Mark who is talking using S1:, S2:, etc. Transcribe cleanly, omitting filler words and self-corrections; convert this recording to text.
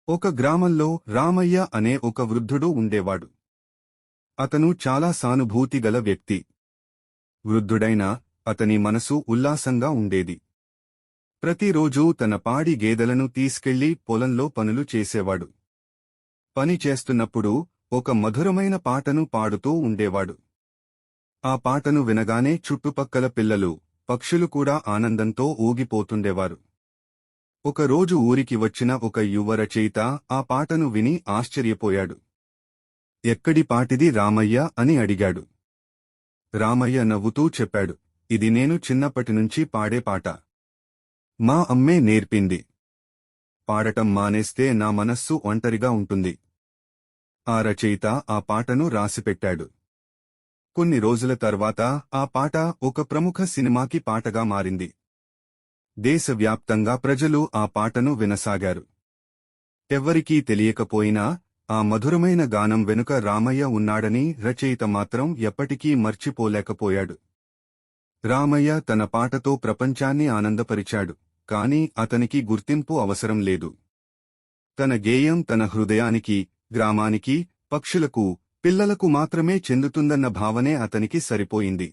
S1: ఒక గ్రామంలో రామయ్య అనే ఒక వృద్ధుడు ఉండేవాడు. అతను చాలా సానుభూతిగల వ్యక్తి. వృద్ధుడైనా అతని మనసు ఉల్లాసంగా ఉండేది. ప్రతిరోజూ తన పాడి గేదెలను తీసుకెళ్లి పొలంలో పనులు చేసేవాడు. పని చేస్తున్నప్పుడు ఒక మధురమైన పాటను పాడుతూ ఉండేవాడు. ఆ పాటను వినగానే చుట్టుపక్కల పిల్లలు, పక్షులు కూడా ఆనందంతో ఊగిపోతుండేవారు. ఒకరోజు ఊరికి వచ్చిన ఒక యువ రచయిత ఆ పాటను విని ఆశ్చర్యపోయాడు. ఎక్కడి పాటిది రామయ్య అని అడిగాడు. రామయ్య నవ్వుతూ చెప్పాడు, ఇది నేను చిన్నప్పటినుంచి పాడే పాట. మా అమ్మే నేర్పింది. పాడటం మానేస్తే నా మనస్సు ఒంటరిగా ఉంటుంది. ఆ రచయిత ఆ పాటను రాసిపెట్టాడు. కొన్ని రోజుల తర్వాత ఆ పాట ఒక ప్రముఖ సినిమాకి పాటగా మారింది. దేశవ్యాప్తంగా ప్రజలు ఆ పాటను వినసాగారు. ఎవ్వరికీ తెలియకపోయినా ఆ మధురమైన గానం వెనుక రామయ్య ఉన్నాడని రచయిత మాత్రం ఎప్పటికీ మర్చిపోలేకపోయాడు. రామయ్య తన పాటతో ప్రపంచాన్ని ఆనందపరిచాడు, కాని అతనికి గుర్తింపు అవసరం లేదు. తన గేయం తన హృదయానికి, గ్రామానికి, పక్షులకు, పిల్లలకు మాత్రమే చెందుతుందన్న భావనే అతనికి సరిపోయింది.